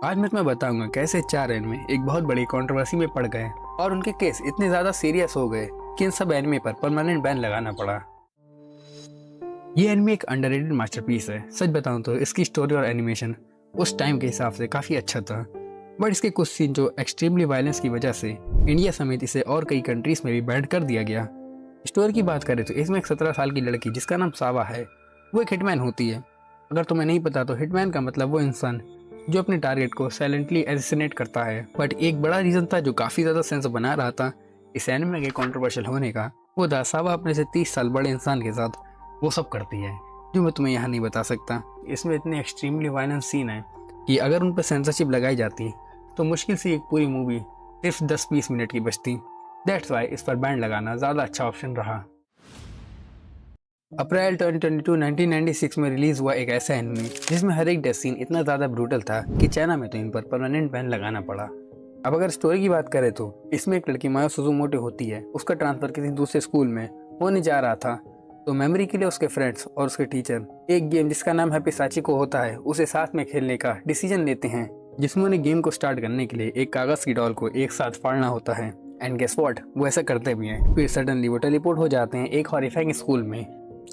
आज मैं तुम्हें बताऊंगा कैसे 4 एनिमे एक बहुत बड़ी कंट्रोवर्सी में पड़ गए और उनके केस इतने ज्यादा सीरियस हो गए कि इन सब एनिमे पर परमानेंट बैन लगाना पड़ा। ये एनिमे एक अंडररेटेड मास्टरपीस है। सच बताऊं तो इसकी स्टोरी और एनिमेशन उस टाइम के हिसाब से काफी अच्छा था, बट इसके कुछ सीन जो एक्सट्रीमली वायलेंस की वजह से इंडिया समेत इसे और कई कंट्रीज में भी बैन कर दिया गया। स्टोरी की बात करें तो इसमें एक 17 साल की लड़की जिसका नाम सावा है, वो एक हिटमैन होती है। अगर तुम्हें नहीं पता तो हिटमैन का मतलब वो इंसान जो अपने टारगेट को साइलेंटली एसिसिनेट करता है। बट एक बड़ा रीजन था जो काफी ज्यादा सेंस बना रहा था इस एनिमे के कंट्रोवर्शियल होने का, वो था सावा अपने से 30 साल बड़े इंसान के साथ वो सब करती है जो मैं तुम्हें यहाँ नहीं बता सकता। इसमें इतने एक्सट्रीमली वायलेंस सीन है कि अगर उन पर सेंसरशिप लगाई जाती तो मुश्किल से एक पूरी मूवी सिर्फ 10-20 मिनट की बचती। दैट्स वाई इस पर बैन लगाना ज़्यादा अच्छा ऑप्शन रहा। अप्रैल 2022 1996 में रिलीज हुआ एक ऐसा एनिमे जिसमें हर एक डेथ सीन इतना ज़्यादा ब्रूटल था कि चाइना में तो इन पर परमानेंट बैन लगाना पड़ा। अब अगर स्टोरी की बात करें तो इसमें एक लड़की मायो सुजुमोटो होती है। उसका ट्रांसफर किसी दूसरे स्कूल में होने जा रहा था, तो मेमोरी के लिए उसके फ्रेंड्स और उसके टीचर एक गेम जिसका नाम हैप्पी साचिको होता है उसे साथ में खेलने का डिसीजन लेते हैं, जिसमें उन्हें गेम को स्टार्ट करने के लिए एक कागज की डॉल को एक साथ फाड़ना होता है। एंड गेस व्हाट, वो ऐसा करते भी हैं। फिर सडनली वो टेलीपोर्ट हो जाते हैं एक हॉरिफाइंग स्कूल में।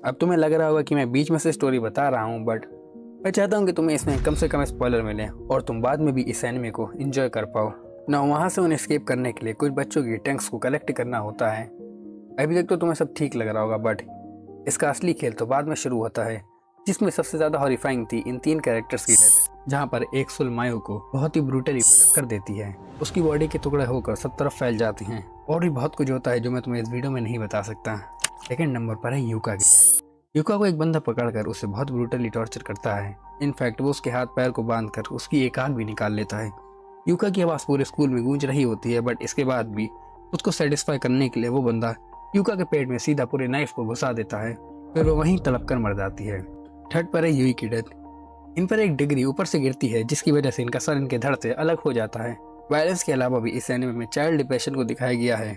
अब तुम्हें लग रहा होगा कि मैं बीच में से स्टोरी बता रहा हूँ, बट मैं चाहता हूँ कि तुम्हें इसमें कम से कम स्पॉइलर मिले और तुम बाद में भी इस एनिमे को एंजॉय कर पाओ ना। वहाँ से उन्हें एस्केप करने के लिए कुछ बच्चों की टैंक्स को कलेक्ट करना होता है। अभी तक तो तुम्हें सब ठीक लग रहा होगा, बट इसका असली खेल तो बाद में शुरू होता है, जिसमें सबसे ज़्यादा हॉरिफाइंग थी इन 3 कैरेक्टर्स की डेथ, जहाँ पर एक सुल मायो को बहुत ही ब्रूटली मर्डर कर देती है। उसकी बॉडी के टुकड़े होकर सब तरफ फैल जाते हैं और भी बहुत कुछ होता है जो मैं तुम्हें इस वीडियो में नहीं बता सकता। सेकेंड नंबर पर है यूका की डेथ। यूका को एक बंदा पकड़कर उसे बहुत ब्रूटली टॉर्चर करता है। इनफैक्ट वो उसके हाथ पैर को बांधकर उसकी एक आंख भी निकाल लेता है। यूका की आवाज़ पूरे स्कूल में गूंज रही होती है, बट इसके बाद भी उसको सेटिस्फाई करने के लिए वो बंदा यूका के पेट में सीधा पूरे नाइफ को घुसा देता है, फिर वो वहीं तड़प कर मर जाती है। थर्ड पर है यूई की डेथ। इन पर एक डिग्री ऊपर से गिरती है जिसकी वजह से इनका सर इनके धड़ से अलग हो जाता है। वायलेंस के अलावा भी इस एनिमे में चाइल्ड डिप्रेशन को दिखाया गया है।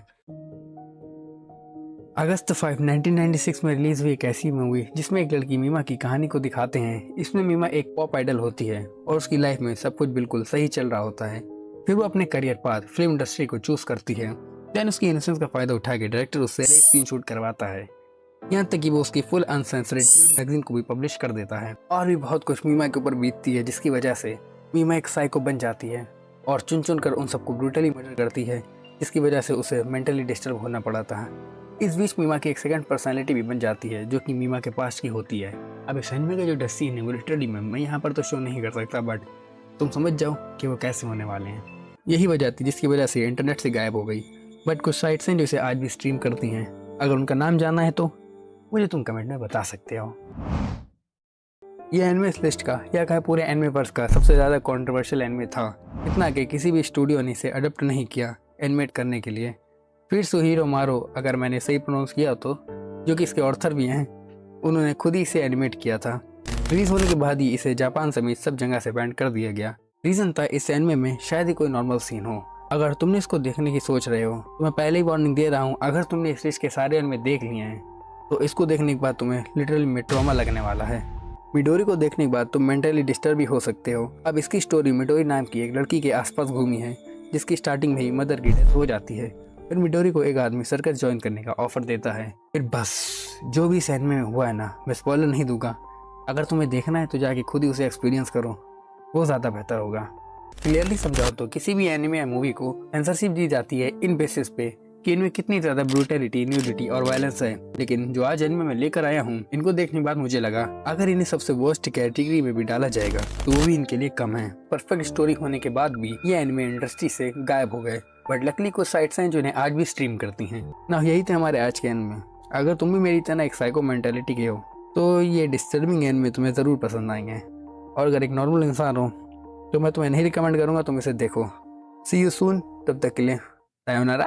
अगस्त 5, 1996 में रिलीज हुई एक ऐसी मूवी जिसमें एक लड़की मीमा की कहानी को दिखाते हैं। इसमें मीमा एक पॉप आइडल होती है और उसकी लाइफ में सब कुछ बिल्कुल सही चल रहा होता है। फिर वो अपने करियर पाथ फिल्म इंडस्ट्री को चूज करती है। देन उसकी इनोसेंस का फायदा उठा के डायरेक्टर उससे एक सीन शूट करवाता है, यहाँ तक कि वो उसकी फुल अनसेंसर्ड मैगजीन को भी पब्लिश कर देता है। और भी बहुत कुछ मीमा के ऊपर बीतती है जिसकी वजह से मीमा एक साइको बन जाती है और चुन चुन कर उन सबको ब्रूटली मर्डर करती है, जिसकी वजह से उसे मेंटली डिस्टर्ब होना पड़ा था। इस बीच मीमा की एक सेकंड पर्सनैलिटी भी बन जाती है जो कि मीमा के पास की होती है। अब इस एनिमे का जो डेथ सीन है वो लिटरली मैं यहाँ पर तो शो नहीं कर सकता, बट तुम समझ जाओ कि वो कैसे होने वाले हैं। यही वजह थी जिसकी वजह से इंटरनेट से गायब हो गई, बट कुछ साइट्स हैं जो इसे आज भी स्ट्रीम करती हैं। अगर उनका नाम जानना है तो मुझे तुम कमेंट में बता सकते हो। ये एनिमे इस लिस्ट का या कहे पूरे एनिमे वर्स का सबसे ज़्यादा कंट्रोवर्शियल एनिमे था, इतना कि किसी भी स्टूडियो ने इसे अडॉप्ट नहीं किया एनिमेट करने के लिए। फिर सुहीरो मारो, अगर मैंने सही प्रोनाउंस किया तो, जो कि इसके ऑर्थर भी हैं, उन्होंने खुद ही इसे एनिमेट किया था। रिलीज होने के बाद ही इसे जापान समेत सब जगह से बैन कर दिया गया। रीज़न था इस एनिमे में शायद ही कोई नॉर्मल सीन हो। अगर तुमने इसको देखने की सोच रहे हो तो मैं पहले ही वार्निंग दे रहा हूँ, अगर तुमने इस लिस्ट के सारे एनिमे देख लिए हैं तो इसको देखने के बाद तुम्हें लिटरली में ट्रॉमा लगने वाला है। मिडोरी को देखने के बाद तुम मेंटली डिस्टर्ब भी हो सकते हो। अब इसकी स्टोरी मिडोरी नाम की एक लड़की के आसपास घूमी है जिसकी स्टार्टिंग में ही मदर की डेथ हो जाती है। फिर मिडोरी को एक आदमी सर्कस ज्वाइन करने का ऑफर देता है। फिर बस जो भी इस एनिमे में हुआ है ना, मैं स्पॉइलर नहीं दूंगा। अगर तुम्हें देखना है तो जाके खुद ही उसे एक्सपीरियंस करो, वो ज़्यादा बेहतर होगा। क्लियरली समझाओ तो किसी भी एनिमे या मूवी को सेंसरशिप दी जाती है इन बेसिस पे कि इनमें कितनी ज़्यादा ब्रूटलिटी, न्यूडिटी और वायलेंस है। लेकिन जो आज एनिमे में लेकर आया हूँ, इनको देखने के बाद मुझे लगा अगर इन्हें सबसे वर्स्ट कैटेगरी में भी डाला जाएगा तो वो भी इनके लिए कम है। परफेक्ट स्टोरी होने के बाद भी ये एनिमे इंडस्ट्री से गायब हो गए, बट लकली कुछ साइट्स हैं जो इन्हें आज भी स्ट्रीम करती हैं ना। यही थे हमारे आज के एनिमे। अगर तुम भी मेरी तरह एक साइको मेंटालिटी के हो तो ये डिस्टर्बिंग एनिमे तुम्हें ज़रूर पसंद आएंगे, और अगर एक नॉर्मल इंसान हो तो मैं तुम्हें नहीं रिकमेंड करूँगा तुम इसे देखो। सी यू सून, तब तक के लिए सायोनारा।